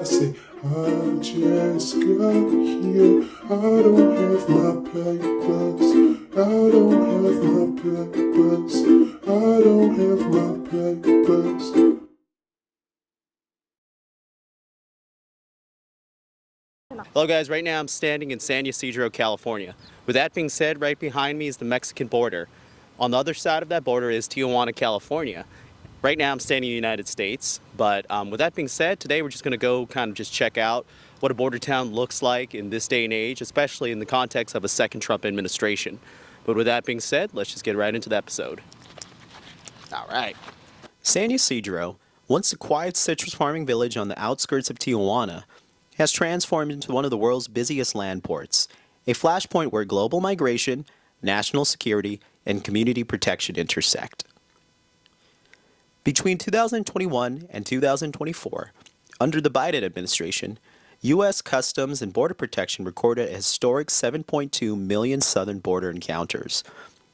I say, I just got here. I don't have my papers. I don't have my papers. I don't have my papers. Hello guys, right now I'm standing in San Ysidro, California. With that being said, right behind me is the Mexican border. On the other side of that border is Tijuana, California. Right now I'm standing in the United States, but with that being said, today we're just going to go kind of just check out what a border town looks like in this day and age, especially in the context of a second Trump administration. But with that being said, let's just get right into the episode. All right. San Ysidro, once a quiet citrus farming village on the outskirts of Tijuana, has transformed into one of the world's busiest land ports, a flashpoint where global migration, national security, and community protection intersect. Between 2021 and 2024, under the Biden administration, U.S. Customs and Border Protection recorded a historic 7.2 million southern border encounters,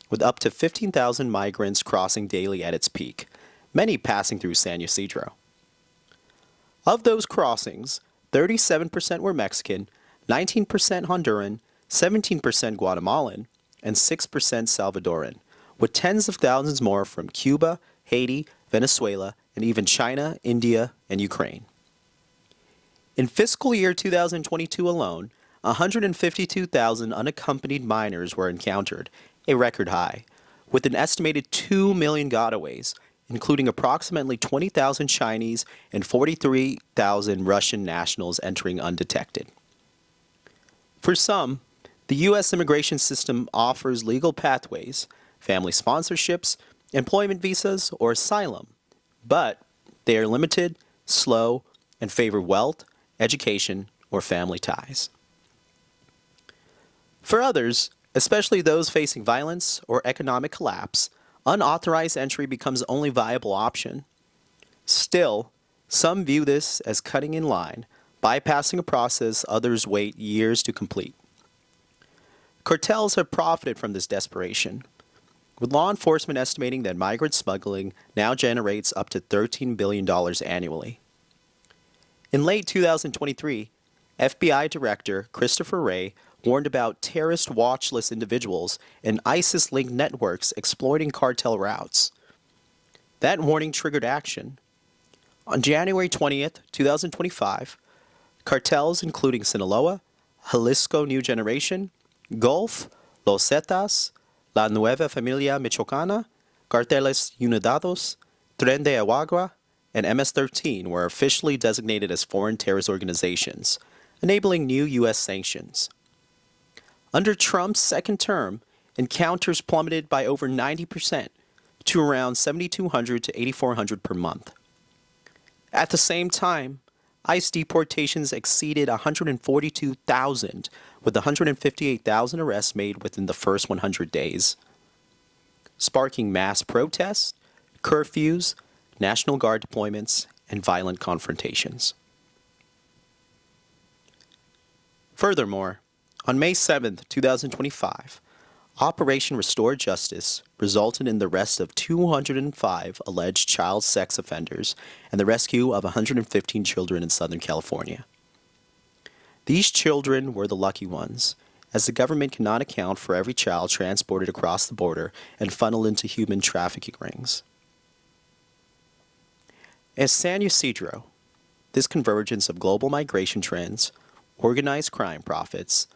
with up to 15,000 migrants crossing daily at its peak, many passing through San Ysidro. Of those crossings, 37% were Mexican, 19% Honduran, 17% Guatemalan, and 6% Salvadoran, with tens of thousands more from Cuba, Haiti, Venezuela, and even China, India, and Ukraine. In fiscal year 2022 alone, 152,000 unaccompanied minors were encountered, a record high, with an estimated 2 million gotaways, including approximately 20,000 Chinese and 43,000 Russian nationals entering undetected. For some, the U.S. immigration system offers legal pathways, family sponsorships, employment visas, or asylum, but they are limited, slow, and favor wealth, education, or family ties. For others, especially those facing violence or economic collapse, unauthorized entry becomes the only viable option. Still, some view this as cutting in line, bypassing a process others wait years to complete. Cartels have profited from this desperation, with law enforcement estimating that migrant smuggling now generates up to $13 billion annually. In late 2023, FBI Director Christopher Wray warned about terrorist watch list individuals and ISIS-linked networks exploiting cartel routes. That warning triggered action. On January 20th, 2025, cartels including Sinaloa, Jalisco New Generation, Gulf, Los Zetas, La Nueva Familia Michoacana, Carteles Unidados, Tren de Agua, and MS-13 were officially designated as foreign terrorist organizations, enabling new U.S. sanctions. Under Trump's second term, encounters plummeted by over 90% to around 7,200 to 8,400 per month. At the same time, ICE deportations exceeded 142,000, with 158,000 arrests made within the first 100 days, sparking mass protests, curfews, National Guard deployments, and violent confrontations. Furthermore, on May 7, 2025, Operation Restore Justice resulted in the arrest of 205 alleged child sex offenders and the rescue of 115 children in Southern California. These children were the lucky ones, as the government cannot account for every child transported across the border and funneled into human trafficking rings. As San Ysidro, this convergence of global migration trends, organized crime profits,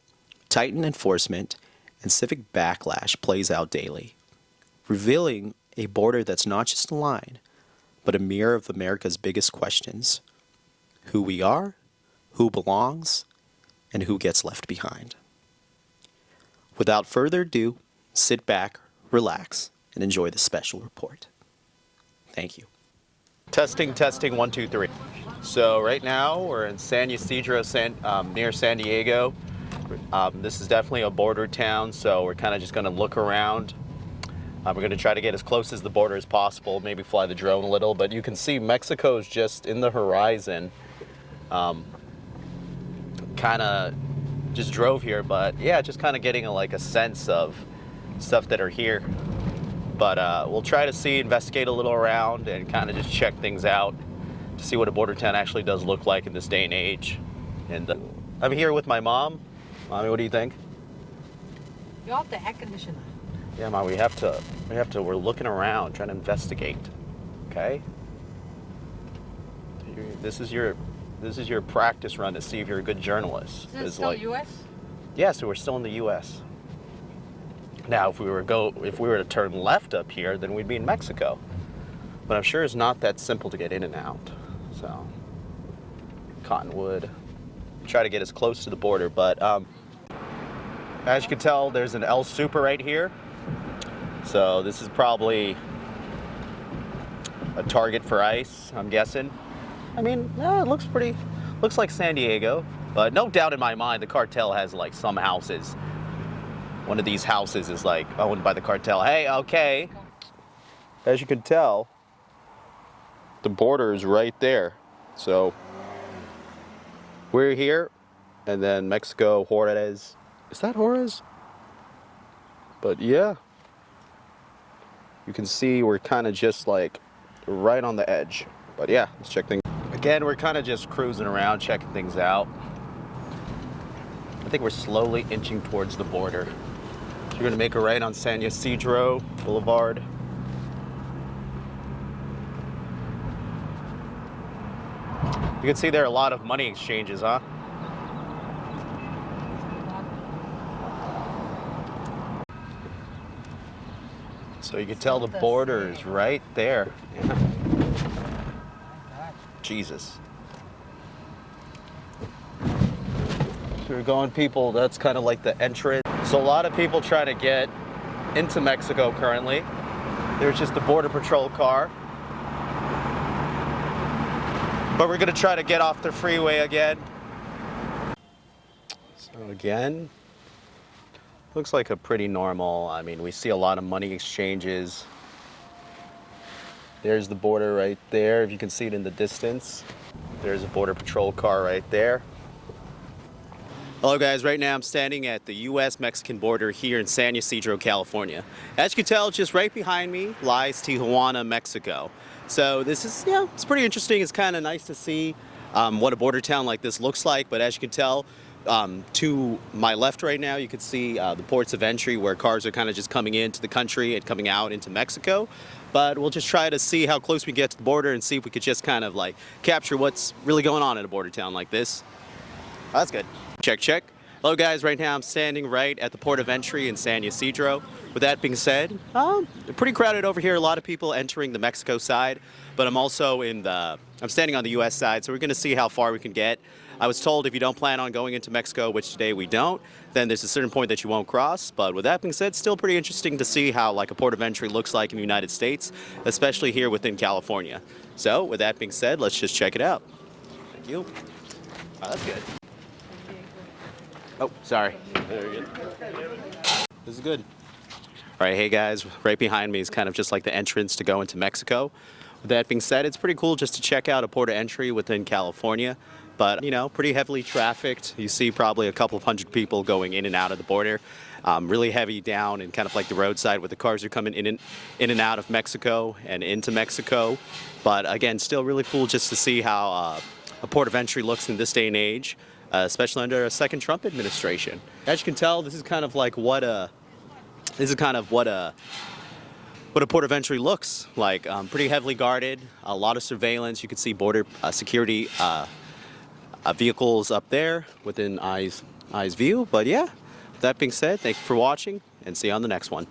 tightened enforcement, and civic backlash plays out daily, revealing a border that's not just a line, but a mirror of America's biggest questions: who we are, who belongs, and who gets left behind. Without further ado, sit back, relax, and enjoy the special report. Thank you. Testing, 1, 2, 3. So right now we're in San Ysidro, near San Diego. This is definitely a border town, so we're kind of just going to look around. We're going to try to get as close as the border as possible, maybe fly the drone a little, but you can see Mexico is just in the horizon. Kind of just drove here, but yeah, just kind of getting a sense of stuff that are here. But we'll try to investigate a little around and kind of just check things out. to see what a border town actually does look like in this day and age. And I'm here with my mom. Mommy, what do you think? You're off the air conditioner. Yeah, Mom, we're looking around, trying to investigate. Okay? This is your practice run to see if you're a good journalist. Is it still U.S.? Yeah, so we're still in the U.S. Now, if we were to turn left up here, then we'd be in Mexico. But I'm sure it's not that simple to get in and out. So, Cottonwood. Try to get as close to the border, but as you can tell, there's an El Super right here. So this is probably a target for ICE, I'm guessing. I mean, it looks like San Diego, but no doubt in my mind the cartel has like some houses. One of these houses is like owned by the cartel. Hey, okay. As you can tell, the border is right there. So we're here, and then Mexico, Juarez. Is that Juarez? But yeah. You can see we're kind of just like right on the edge. But yeah, let's check things. Again, we're kind of just cruising around, checking things out. I think we're slowly inching towards the border. So we're gonna make a right on San Ysidro Boulevard. You can see there are a lot of money exchanges, huh? So you can tell the border is right there. Yeah. Jesus. So we're going, people, that's kind of like the entrance. So a lot of people try to get into Mexico currently. There's just a border patrol car. But we're gonna try to get off the freeway again. So again, looks like a pretty normal, I mean, we see a lot of money exchanges. There's the border right there, if you can see it in the distance. There's a border patrol car right there. Hello guys, right now I'm standing at the U.S.-Mexican border here in San Ysidro, California. As you can tell, just right behind me lies Tijuana, Mexico. So this is, yeah, it's pretty interesting. It's kind of nice to see what a border town like this looks like, but as you can tell, to my left right now, you can see the ports of entry where cars are kind of just coming into the country and coming out into Mexico. But we'll just try to see how close we get to the border and see if we could just kind of like capture what's really going on in a border town like this. Oh, that's good. Check, check. Hello guys, right now I'm standing right at the port of entry in San Ysidro. With that being said, pretty crowded over here. A lot of people entering the Mexico side, but I'm standing on the US side, so we're gonna see how far we can get. I was told if you don't plan on going into Mexico, which today we don't, then there's a certain point that you won't cross. But with that being said, still pretty interesting to see how like a port of entry looks like in the United States, especially here within California. So with that being said, let's just check it out. Thank you. Oh, that's good. Oh, sorry. Very good. This is good. All right, hey guys, right behind me is kind of just like the entrance to go into Mexico. With that being said, it's pretty cool just to check out a port of entry within California. But, you know, pretty heavily trafficked. You see probably a couple of hundred people going in and out of the border. Really heavy down and kind of like the roadside where the cars are coming in and out of Mexico and into Mexico. But again, still really cool just to see how a port of entry looks in this day and age, especially under a second Trump administration. As you can tell, this is kind of like what a port of entry looks like. Pretty heavily guarded, a lot of surveillance. You can see border security vehicles up there within eyes view. But yeah, that being said, thank you for watching and see you on the next one.